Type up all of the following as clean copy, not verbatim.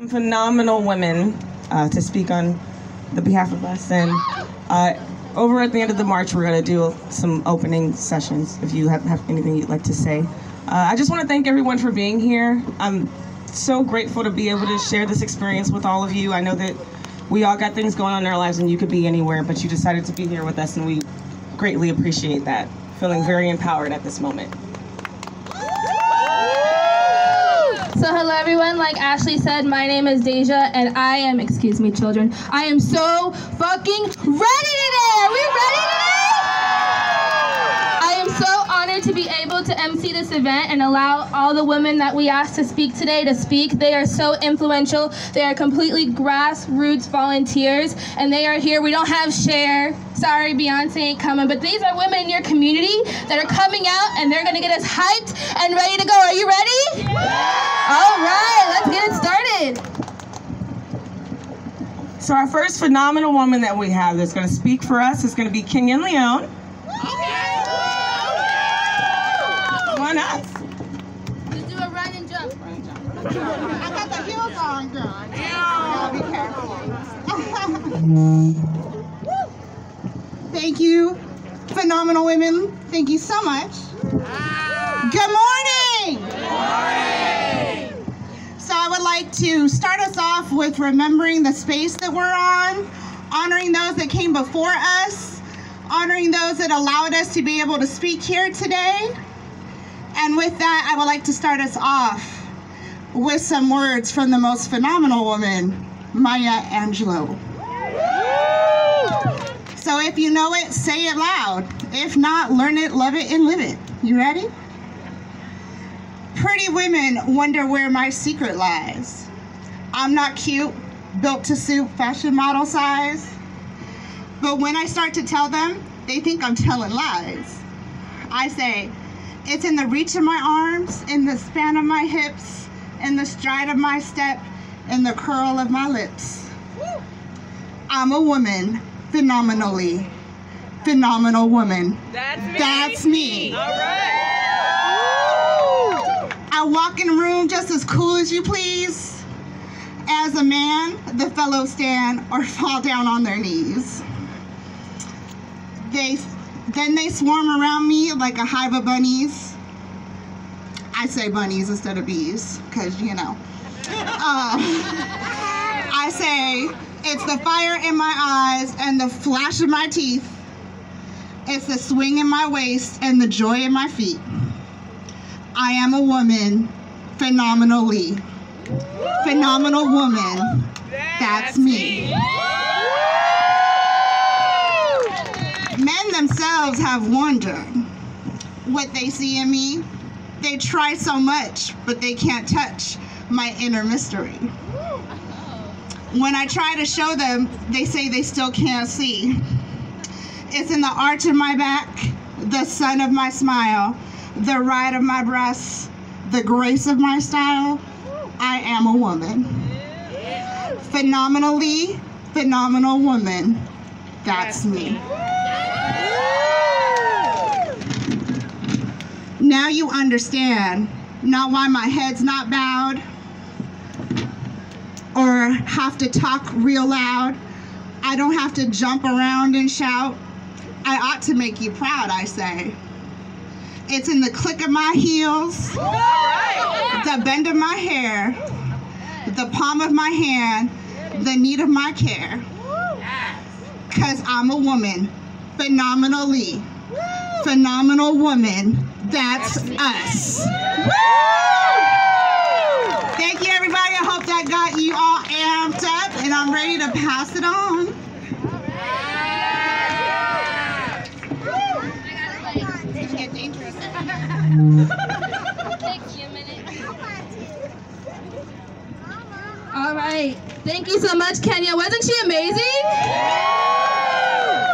some phenomenal women to speak on the behalf of us. And over at the end of the march, we're going to do some opening sessions if you have anything you'd like to say. I just want to thank everyone for being here. I'm so grateful to be able to share this experience with all of you. I know that we all got things going on in our lives and you could be anywhere, but you decided to be here with us and we greatly appreciate that. Feeling very empowered at this moment. So hello everyone, like Ashley said, my name is Deja and I am, excuse me children, I am so fucking ready today! Are we ready today? I am so honored to be able to MC this event and allow all the women that we asked to speak today to speak. They are so influential. They are completely grassroots volunteers and they are here. We don't have Cher. Sorry, Beyonce ain't coming, but these are women in your community that are coming out and they're gonna get us hyped and ready to go. Are you ready? Yeah. All right, let's get it started. So our first phenomenal woman that we have that's gonna speak for us is gonna be Kenyon Leon. Come on up. Let's do a run and jump. Run and jump. I got the heels on, girl. Be careful. Thank you, phenomenal women. Thank you so much. Good morning. Good morning. So I would like to start us off with remembering the space that we're on, honoring those that came before us, honoring those that allowed us to be able to speak here today. And with that, I would like to start us off with some words from the most phenomenal woman, Maya Angelou. So if you know it, say it loud. If not, learn it, love it, and live it. You ready? Pretty women wonder where my secret lies. I'm not cute, built to suit, fashion model size. But when I start to tell them, they think I'm telling lies. I say, it's in the reach of my arms, in the span of my hips, in the stride of my step, in the curl of my lips. I'm a woman, phenomenally phenomenal woman. That's me. All right. I walk in a room just as cool as you please. As a man, the fellows stand or fall down on their knees. Then they swarm around me like a hive of bunnies. I say bunnies instead of bees, because, you know. I say, it's the fire in my eyes and the flash of my teeth. It's the swing in my waist and the joy in my feet. I am a woman, phenomenally. Phenomenal woman. That's me. Men themselves have wondered what they see in me. They try so much, but they can't touch my inner mystery. When I try to show them, they say they still can't see. It's in the arch of my back, the sun of my smile, the ride of my breasts, the grace of my style. I am a woman. Phenomenally phenomenal woman. That's me. Now you understand not why my head's not bowed or have to talk real loud. I don't have to jump around and shout. I ought to make you proud, I say. It's in the click of my heels, the bend of my hair, the palm of my hand, the need of my care. 'Cause I'm a woman, phenomenally phenomenal woman. That's us. Thank you, everybody. I hope that got you all amped up, and I'm ready to pass it on. It's get dangerous. All right, thank you so much, Kenya. Wasn't she amazing?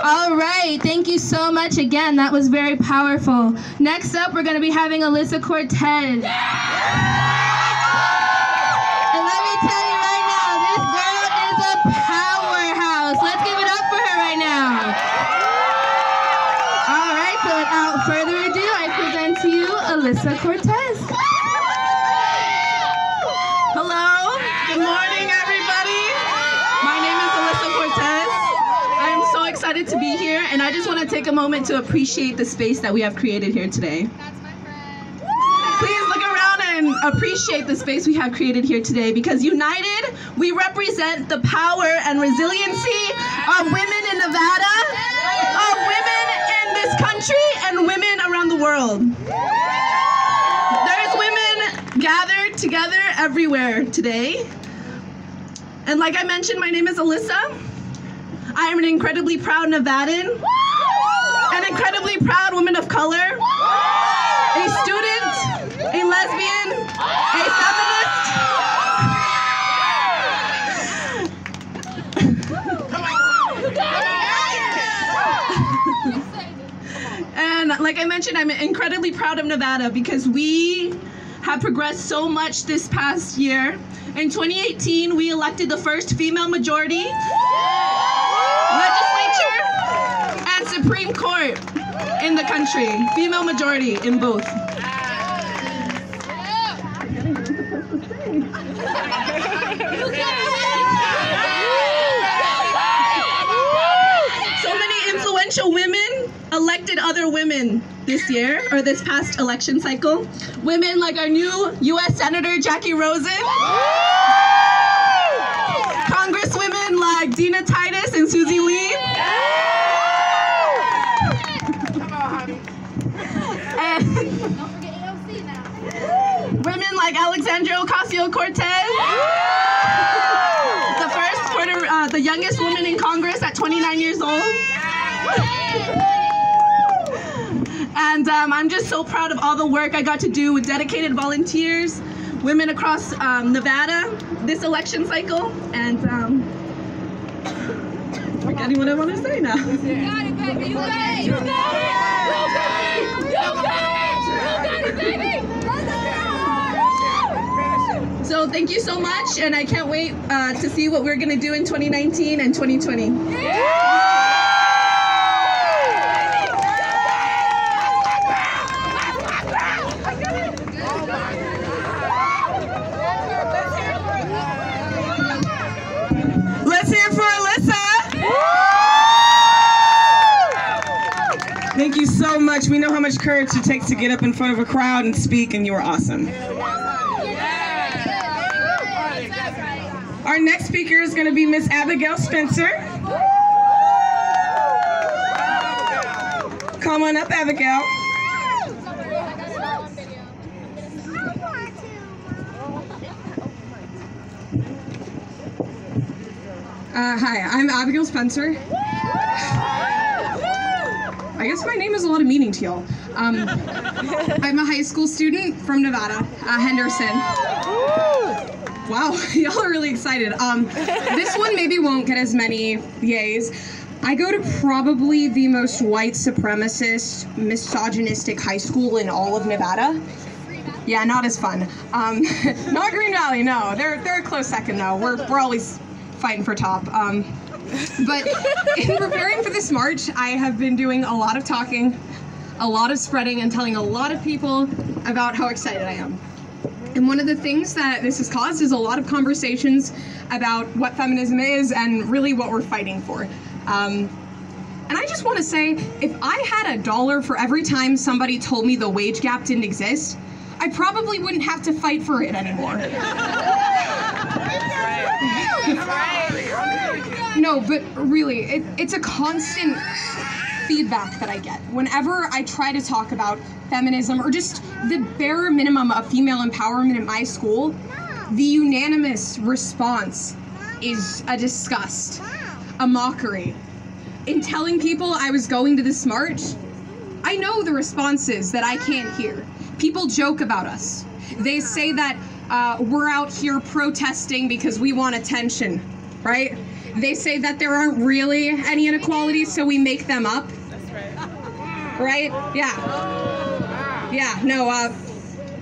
All right, thank you so much again. That was very powerful. Next up, we're going to be having Alyssa Cortez. And let me tell you right now, this girl is a powerhouse. Let's give it up for her right now. All right, so without further ado, I present to you Alyssa Cortez. Hello. Good morning. excited to be here, and I just want to take a moment to appreciate the space that we have created here today. That's my friend. Please look around and appreciate the space we have created here today, because united, we represent the power and resiliency of women in Nevada, of women in this country, and women around the world. There's women gathered together everywhere today. And like I mentioned, my name is Alyssa. I am an incredibly proud Nevadan, an incredibly proud woman of color, a student, a lesbian, a feminist. And like I mentioned, I'm incredibly proud of Nevada because we have progressed so much this past year. In 2018, we elected the first female majority legislature and Supreme Court in the country. Female majority in both. So many influential women elected other women this year, or this past election cycle. Women like our new U.S. Senator Jackie Rosen. Congresswomen like Dina Titus and Susie Lee. And women like Alexandria Ocasio-Cortez. The youngest woman in Congress at 29 years old. And I'm just so proud of all the work I got to do with dedicated volunteers, women across Nevada this election cycle. And forgetting what I want to say now. You got it, baby. You got it. You got it. You got it, baby. So thank you so much, and I can't wait to see what we're gonna do in 2019 and 2020. Let's hear it for Alyssa. Thank you so much. We know how much courage it takes to get up in front of a crowd and speak, and you were awesome. Our next speaker is going to be Miss Abigail Spencer. Come on up, Abigail. Hi, I'm Abigail Spencer. I guess my name has a lot of meaning to y'all. I'm a high school student from Nevada, Henderson. Wow, y'all are really excited. This one maybe won't get as many yays. I go to probably the most white supremacist, misogynistic high school in all of Nevada. Yeah, not as fun. Not Green Valley, no. They're a close second though. We're always fighting for top. But in preparing for this march, I have been doing a lot of talking, a lot of spreading, and telling a lot of people about how excited I am. And one of the things that this has caused is a lot of conversations about what feminism is and really what we're fighting for. And I just want to say, if I had $1 for every time somebody told me the wage gap didn't exist, I probably wouldn't have to fight for it anymore. No, but really, it's a constant feedback that I get. Whenever I try to talk about feminism or just the bare minimum of female empowerment at my school, the unanimous response is a disgust, a mockery. In telling people I was going to this march, I know the responses that I can't hear. People joke about us. They say that we're out here protesting because we want attention, right? They say that there aren't really any inequalities, so we make them up. That's right. Right? Yeah. Yeah, no,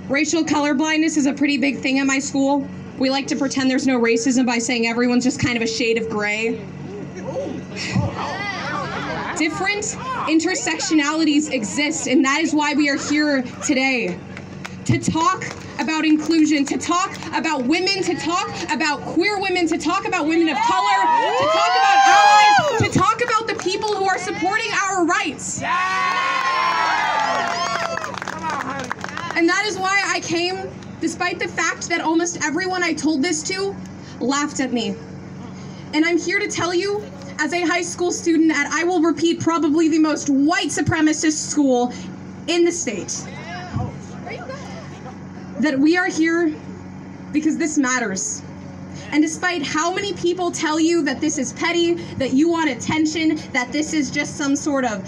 racial colorblindness is a pretty big thing at my school. We like to pretend there's no racism by saying everyone's just kind of a shade of gray. Different intersectionalities exist, and that is why we are here today. To talk about inclusion, to talk about women, to talk about queer women, to talk about women of color, to talk about allies, to talk about the people who who are supporting our rights. And that is why I came, despite the fact that almost everyone I told this to laughed at me. And I'm here to tell you, as a high school student at, I will repeat, probably the most white supremacist school in the state, that we are here because this matters. And despite how many people tell you that this is petty, that you want attention, that this is just some sort of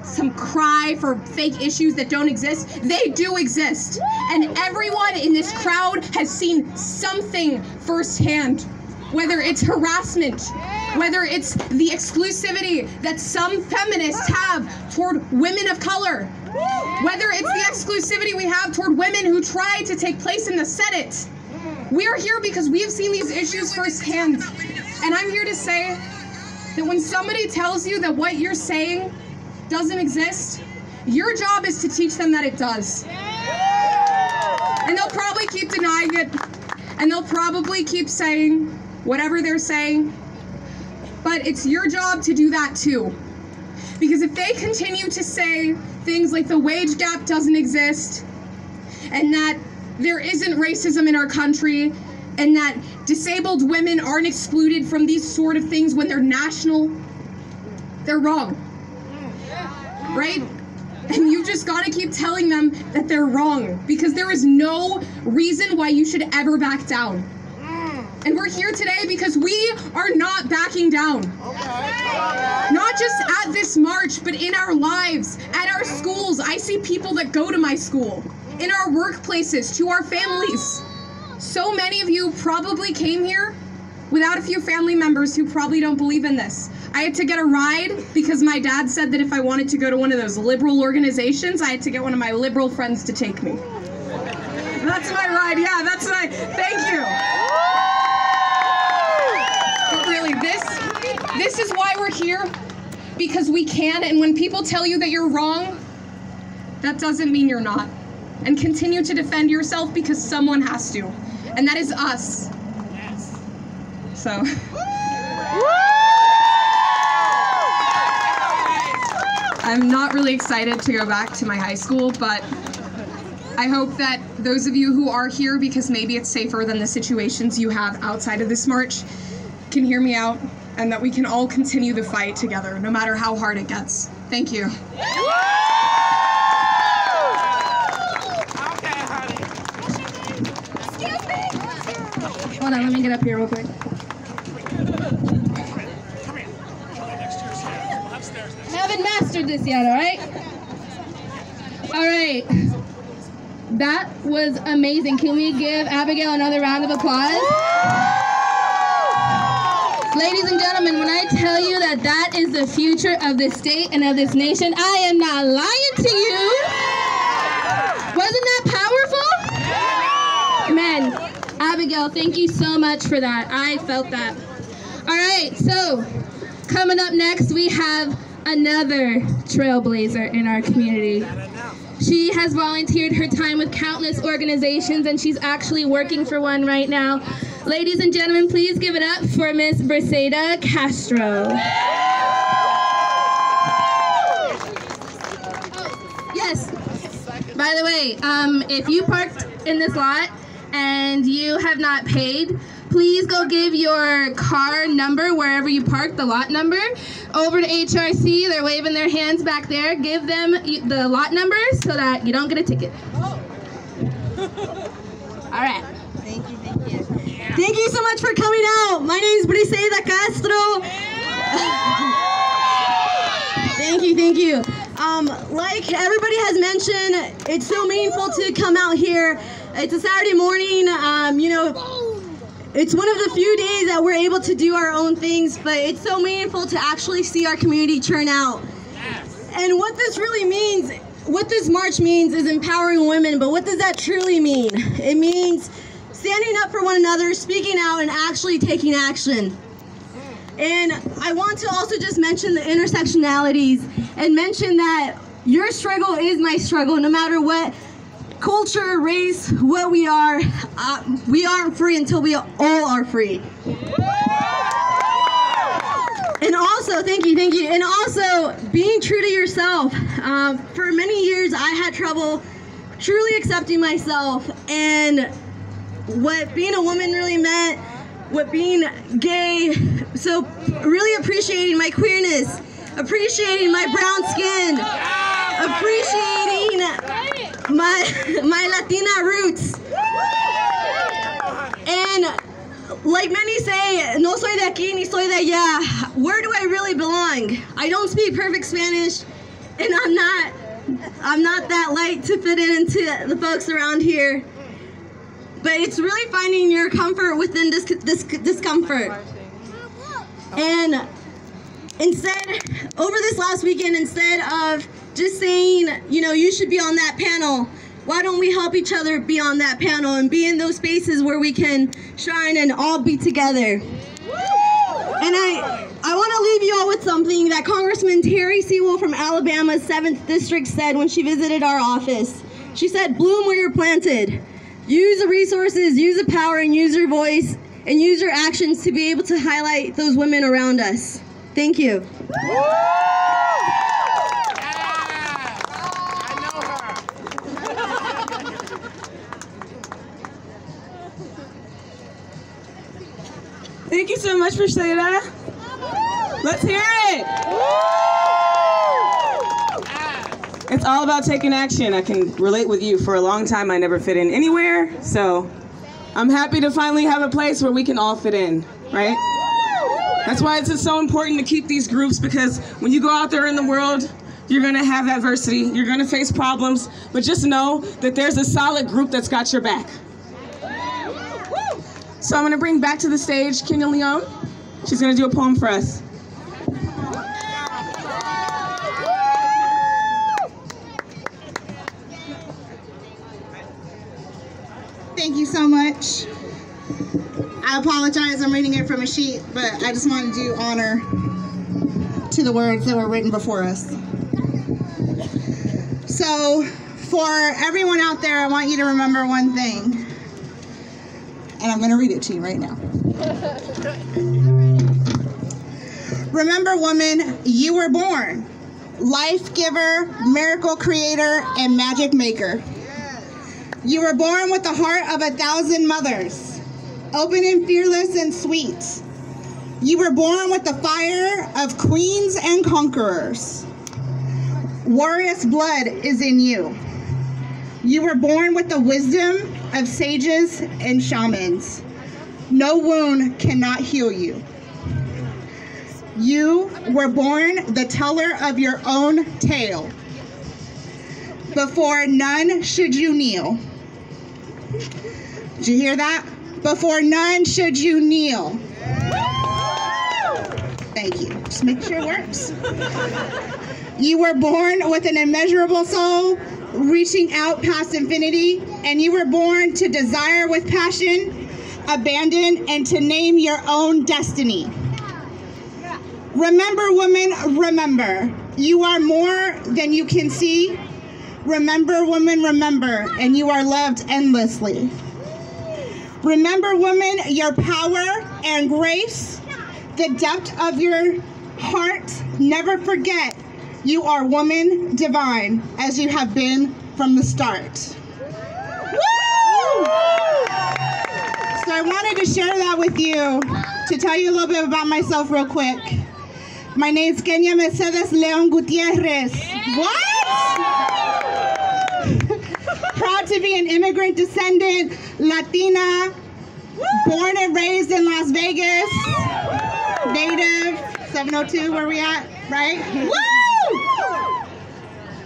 some cry for fake issues that don't exist, they do exist. And everyone in this crowd has seen something firsthand, whether it's harassment, whether it's the exclusivity that some feminists have toward women of color, whether it's the exclusivity we have toward women who try to take place in the Senate. We are here because we have seen these issues firsthand. And I'm here to say that when somebody tells you that what you're saying doesn't exist, your job is to teach them that it does. And they'll probably keep denying it, and they'll probably keep saying whatever they're saying, but it's your job to do that too. Because if they continue to say things like the wage gap doesn't exist, and that there isn't racism in our country, and that disabled women aren't excluded from these sort of things when they're national, they're wrong, right? And you just gotta keep telling them that they're wrong, because there is no reason why you should ever back down. And we're here today because we are not backing down. Not just at this march, but in our lives, at our schools. I see people that go to my school, in our workplaces, to our families. So many of you probably came here without a few family members who probably don't believe in this. I had to get a ride because my dad said that if I wanted to go to one of those liberal organizations, I had to get one of my liberal friends to take me. That's my ride, yeah, that's my, thank you. But really, this is why we're here, because we can, and when people tell you that you're wrong, that doesn't mean you're not. And continue to defend yourself because someone has to, and that is us. So. I'm not really excited to go back to my high school, but I hope that those of you who are here, because maybe it's safer than the situations you have outside of this march, can hear me out, and that we can all continue the fight together, no matter how hard it gets. Thank you. Hold on, let me get up here real quick. Haven't mastered this yet, all right? All right. That was amazing. Can we give Abigail another round of applause? Ladies and gentlemen, when I tell you that that is the future of this state and of this nation, I am not lying to you. Wasn't that powerful? Man, Abigail, thank you so much for that. I felt that. All right, so coming up next, we have another trailblazer in our community. She has volunteered her time with countless organizations, and she's actually working for one right now. Ladies and gentlemen, please give it up for Miss Briseida Castro. Oh, yes. By the way, if you parked in this lot and you have not paid, please go give your car number wherever you parked, the lot number, over to HRC. They're waving their hands back there. Give them the lot number so that you don't get a ticket. All right. Thank you, thank you. Thank you so much for coming out. My name is Briseida Castro. Thank you, thank you. Like everybody has mentioned, it's so meaningful to come out here. It's a Saturday morning, you know, it's one of the few days that we're able to do our own things, but it's so meaningful to actually see our community turn out. And what this really means, what this march means is empowering women, but what does that truly mean? It means standing up for one another, speaking out, and actually taking action. And I want to also just mention the intersectionalities and mention that your struggle is my struggle, no matter what culture, race, what we aren't free until we all are free. And also, thank you. And also, being true to yourself. For many years, I had trouble truly accepting myself and what being a woman really meant, what being gay. So, really appreciating my queerness, appreciating my brown skin, appreciating my Latina roots. And like many say, no soy de aquí ni soy de allá. Where do I really belong? I don't speak perfect Spanish, and I'm not that light to fit into the folks around here. But it's really finding your comfort within this discomfort. And instead, over this last weekend, instead of just saying, you know, you should be on that panel, why don't we help each other be on that panel and be in those spaces where we can shine and all be together? And I want to leave you all with something that Congressman Terry Sewell from Alabama's 7th District said when she visited our office. She said, bloom where you're planted. Use the resources, use the power, and use your voice, and use your actions to be able to highlight those women around us. Thank you. Thank you so much, Rashida. Let's hear it. It's all about taking action. I can relate with you. For a long time, I never fit in anywhere. So I'm happy to finally have a place where we can all fit in, right? That's why it's so important to keep these groups, because when you go out there in the world, you're going to have adversity. You're going to face problems. But just know that there's a solid group that's got your back. So I'm going to bring back to the stage Kenya Leon. She's going to do a poem for us. Thank you so much. I apologize, I'm reading it from a sheet, but I just want to do honor to the words that were written before us. So, for everyone out there, I want you to remember one thing. And I'm going to read it to you right now. Remember, woman, you were born. Life giver, miracle creator, and magic maker. You were born with the heart of 1,000 mothers, open and fearless and sweet. You were born with the fire of queens and conquerors. Warrior's blood is in you. You were born with the wisdom of sages and shamans. No wound cannot heal you. You were born the teller of your own tale. Before none should you kneel. Did you hear that? Before none should you kneel. Thank you. Just make sure it works. You were born with an immeasurable soul, reaching out past infinity, and you were born to desire with passion, abandon, and to name your own destiny. Remember, woman, remember, you are more than you can see. Remember, woman, remember, and you are loved endlessly. Remember, woman, your power and grace, the depth of your heart. Never forget, you are woman divine, as you have been from the start. Woo! So I wanted to share that with you, to tell you a little bit about myself real quick. My name's Kenya Mercedes Leon Gutierrez. What? Proud to be an immigrant descendant, Latina, born and raised in Las Vegas, native, 702, where we at, right? Woo!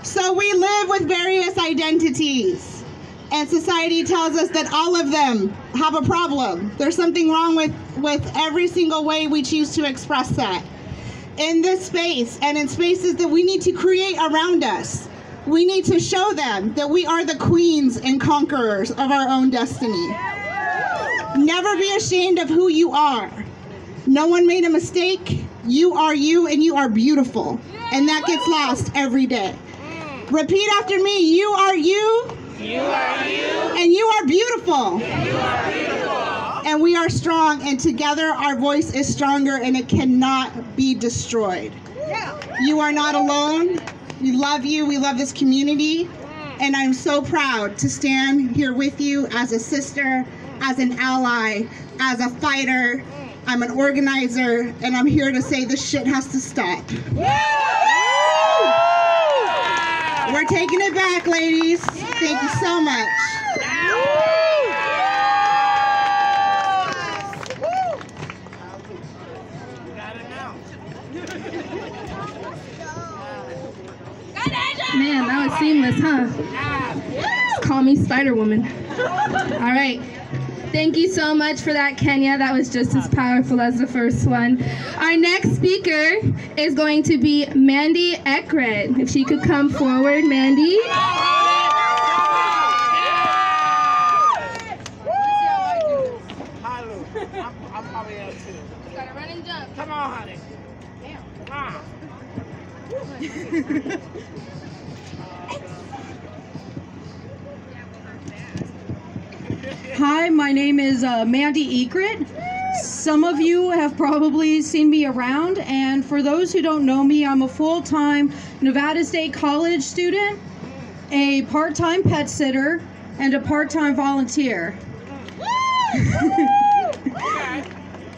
So we live with various identities, and society tells us that all of them have a problem. There's something wrong with every single way we choose to express that. In this space, and in spaces that we need to create around us, we need to show them that we are the queens and conquerors of our own destiny. Never be ashamed of who you are. No one made a mistake. You are you, and you are beautiful. And that gets lost every day. Repeat after me. You are you. You are you. And you are beautiful. And you are beautiful. And we are strong, and together our voice is stronger, and it cannot be destroyed. You are not alone. We love you. We love this community. And I'm so proud to stand here with you as a sister, as an ally, as a fighter. I'm an organizer, and I'm here to say this shit has to stop. We're taking it back, ladies. Thank you so much. Man, that was seamless, huh? Call me Spider-Woman. All right. Thank you so much for that, Kenya. That was just as powerful as the first one. Our next speaker is going to be Mandy Eckred. If she could come forward, Mandy. I'm probably out too. Gotta run and jump. Come on, honey. Come on. Hi, my name is Mandy Eckred. Some of you have probably seen me around, and for those who don't know me, I'm a full-time Nevada State College student, a part-time pet sitter, and a part-time volunteer.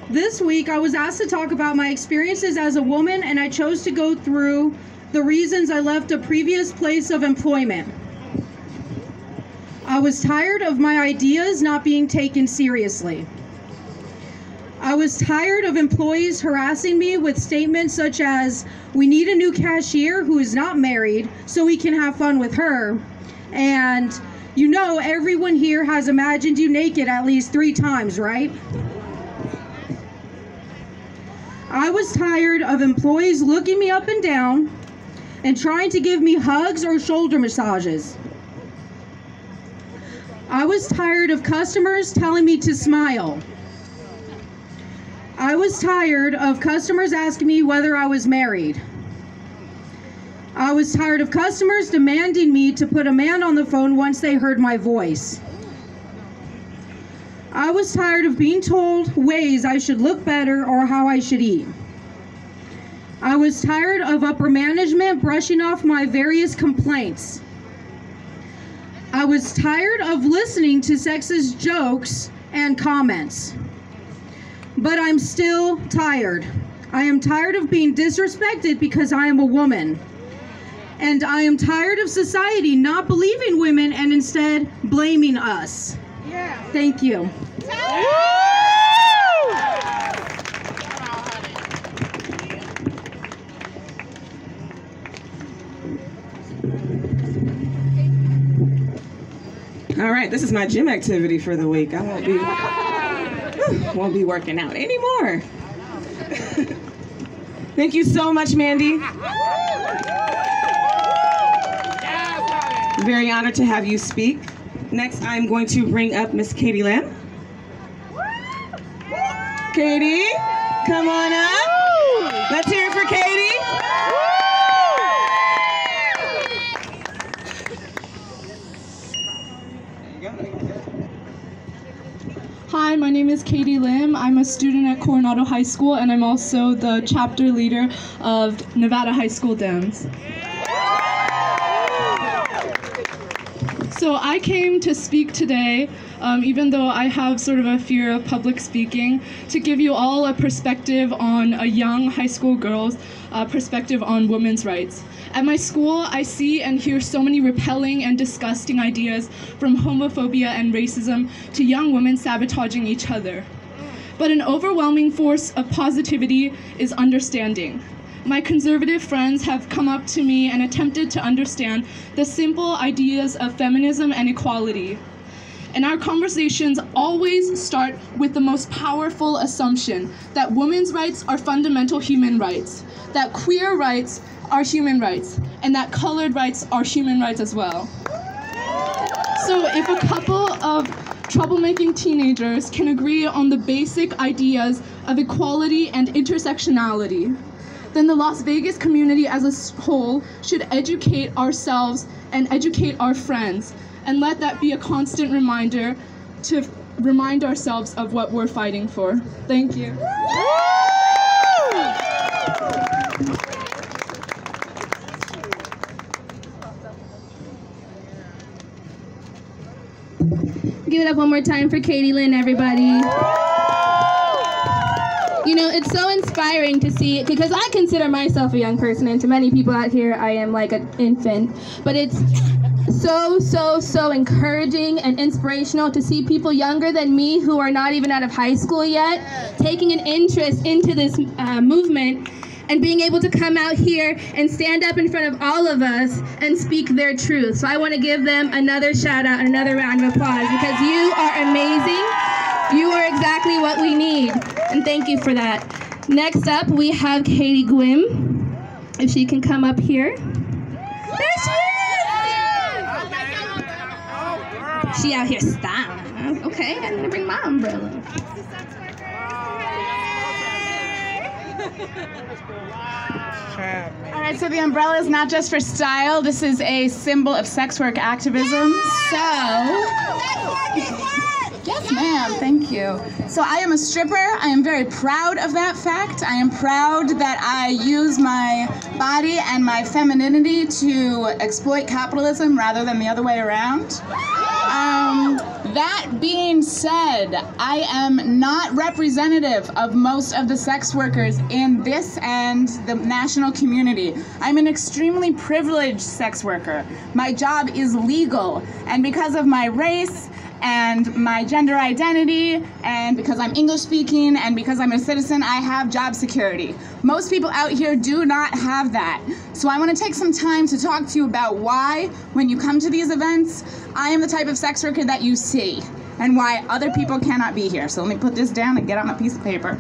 This week, I was asked to talk about my experiences as a woman, and I chose to go through the reasons I left a previous place of employment. I was tired of my ideas not being taken seriously. I was tired of employees harassing me with statements such as, "We need a new cashier who is not married so we can have fun with her," and, "You know, everyone here has imagined you naked at least 3 times, right?" I was tired of employees looking me up and down and trying to give me hugs or shoulder massages. I was tired of customers telling me to smile. I was tired of customers asking me whether I was married. I was tired of customers demanding me to put a man on the phone once they heard my voice. I was tired of being told ways I should look better or how I should eat. I was tired of upper management brushing off my various complaints. I was tired of listening to sexist jokes and comments. But I'm still tired. I am tired of being disrespected because I am a woman. And I am tired of society not believing women and instead blaming us. Thank you. All right, this is my gym activity for the week. I won't be working out anymore. Thank you so much, Mandy. Very honored to have you speak. Next, I'm going to bring up Miss Katie Lamb. Katie, come on up. Let's hear it for Katie. Hi, my name is Katie Lim. I'm a student at Coronado High School, and I'm also the chapter leader of Nevada High School Dems. So I came to speak today, even though I have sort of a fear of public speaking, to give you all a perspective on a young high school girl's perspective on women's rights. At my school, I see and hear so many repelling and disgusting ideas, from homophobia and racism to young women sabotaging each other. But an overwhelming force of positivity is understanding. My conservative friends have come up to me and attempted to understand the simple ideas of feminism and equality. And our conversations always start with the most powerful assumption that women's rights are fundamental human rights, that queer rights are human rights, and that colored rights are human rights as well. So if a couple of troublemaking teenagers can agree on the basic ideas of equality and intersectionality, then the Las Vegas community as a whole should educate ourselves and educate our friends, and let that be a constant reminder to remind ourselves of what we're fighting for. Thank you. Give it up one more time for Katie Lynn, everybody. You know, it's so inspiring to see, because I consider myself a young person, and to many people out here, I am like an infant. But it's so encouraging and inspirational to see people younger than me who are not even out of high school yet, taking an interest into this movement and being able to come out here and stand up in front of all of us and speak their truth. So I want to give them another shout out and another round of applause, because you are amazing. You are exactly what we need, and thank you for that. Next up, we have Katie Gwim. If she can come up here. There she is! She out here styling. Okay, I'm gonna bring my umbrella. All right, so the umbrella is not just for style. This is a symbol of sex work activism. Yes, ma'am. Thank you. So I am a stripper. I am very proud of that fact. I am proud that I use my body and my femininity to exploit capitalism rather than the other way around. That being said, I am not representative of most of the sex workers in this and the national community. I'm an extremely privileged sex worker. My job is legal, and because of my race and my gender identity, and because I'm English speaking, and because I'm a citizen, I have job security. Most people out here do not have that. So I want to take some time to talk to you about why, when you come to these events, I am the type of sex worker that you see, and why other people cannot be here. So let me put this down and get on a piece of paper.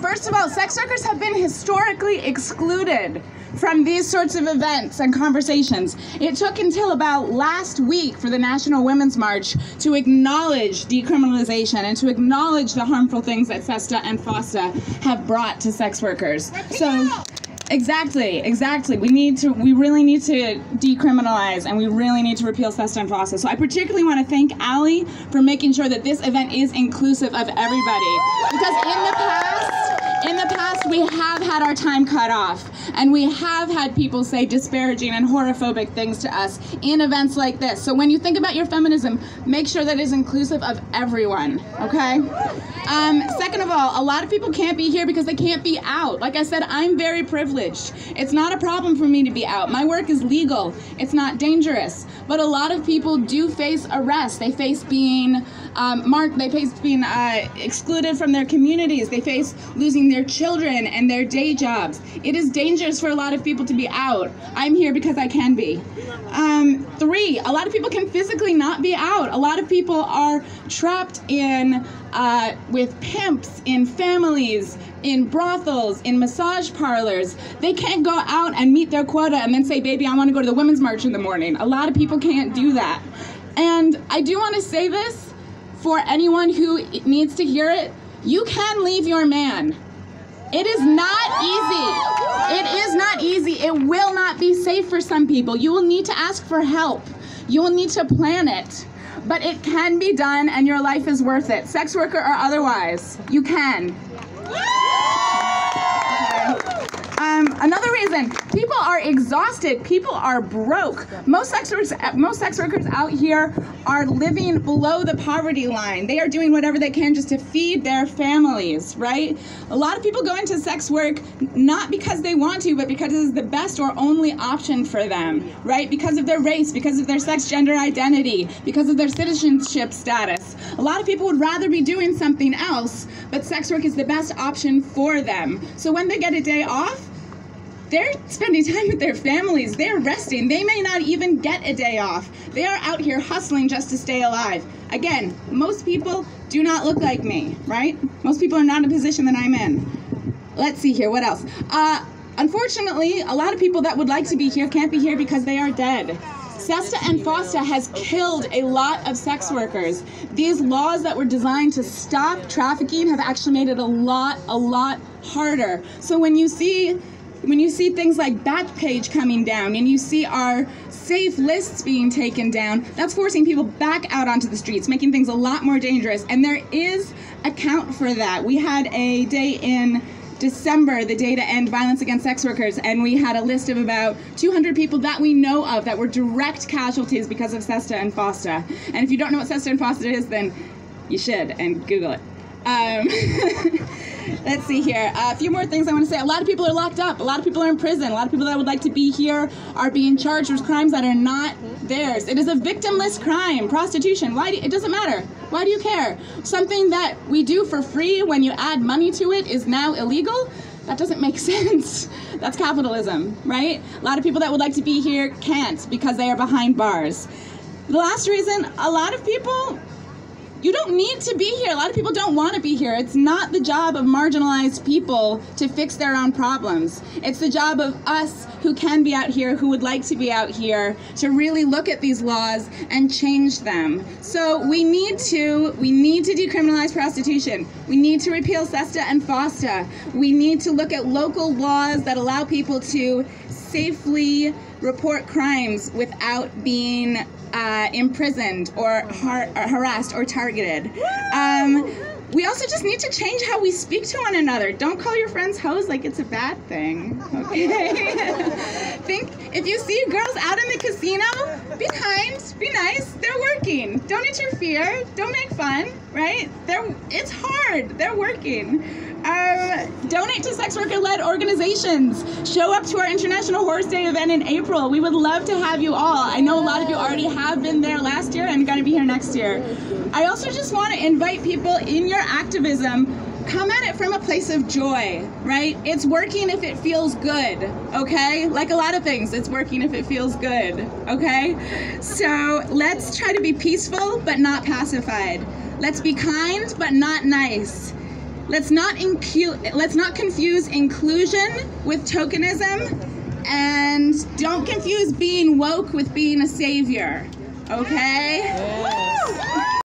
First of all, sex workers have been historically excluded from these sorts of events and conversations. It took until about last week for the National Women's March to acknowledge decriminalization and to acknowledge the harmful things that SESTA and FOSTA have brought to sex workers. So, exactly. We really need to decriminalize, and we really need to repeal SESTA and FOSTA. So I particularly want to thank Allie for making sure that this event is inclusive of everybody. Because in the past, we have had our time cut off, and we have had people say disparaging and horophobic things to us in events like this. So when you think about your feminism, make sure that it is inclusive of everyone, okay? Second of all, a lot of people can't be here because they can't be out. Like I said, I'm very privileged. It's not a problem for me to be out. My work is legal. It's not dangerous. But a lot of people do face arrest. They face being marked. They face being excluded from their communities. They face losing their children and their day jobs. It is dangerous for a lot of people to be out. I'm here because I can be. 3, a lot of people can physically not be out. A lot of people are trapped in with pimps, in families, in brothels, in massage parlors. They can't go out and meet their quota and then say, baby, I want to go to the Women's March in the morning. A lot of people can't do that. And I do want to say this for anyone who needs to hear it. You can leave your man. It is not easy. It is not easy. It will not be safe for some people. You will need to ask for help. You will need to plan it. But it can be done, and your life is worth it. Sex worker or otherwise, you can. Another reason, people are exhausted. People are broke. Most sex workers out here are living below the poverty line. They are doing whatever they can just to feed their families, right? A lot of people go into sex work not because they want to, but because it is the best or only option for them, right? Because of their race, because of their sex gender identity, because of their citizenship status. A lot of people would rather be doing something else, but sex work is the best option for them. So when they get a day off, they're spending time with their families. They're resting. They may not even get a day off. They are out here hustling just to stay alive. Again, most people do not look like me, right? Most people are not in a position that I'm in. Let's see here, what else? Unfortunately, a lot of people that would like to be here can't be here because they are dead. SESTA and FOSTA has killed a lot of sex workers. These laws that were designed to stop trafficking have actually made it a lot harder. So when you see things like Backpage coming down, and you see our safe lists being taken down, that's forcing people back out onto the streets, making things a lot more dangerous. And there is a count for that. We had a day in December, the day to end violence against sex workers, and we had a list of about 200 people that we know of that were direct casualties because of SESTA and FOSTA. And if you don't know what SESTA and FOSTA is, then you should, and Google it. Let's see here. A few more things I want to say. A lot of people are locked up. A lot of people are in prison. A lot of people that would like to be here are being charged with crimes that are not theirs. It is a victimless crime. Prostitution. It doesn't matter. Why do you care? Something that we do for free when you add money to it is now illegal? That doesn't make sense. That's capitalism, right? A lot of people that would like to be here can't because they are behind bars. The last reason, a lot of people, you don't need to be here. A lot of people don't want to be here. It's not the job of marginalized people to fix their own problems. It's the job of us who can be out here, who would like to be out here, to really look at these laws and change them. So we need to decriminalize prostitution. We need to repeal SESTA and FOSTA. We need to look at local laws that allow people to safely report crimes without being imprisoned or harassed or targeted. We also just need to change how we speak to one another. Don't call your friends hoes like it's a bad thing, okay? If you see girls out in the casino, be kind, be nice, they're working. Don't interfere, don't make fun, right? It's hard, they're working. Donate to sex worker-led organizations. Show up to our International Horse Day event in April. We would love to have you all. I know a lot of you already have been there last year and going to be here next year. I also just want to invite people in your activism, come at it from a place of joy, right? It's working if it feels good, okay? Like a lot of things, it's working if it feels good, okay? So let's try to be peaceful but not pacified. Let's be kind but not nice. Let's not confuse inclusion with tokenism, and don't confuse being woke with being a savior, okay?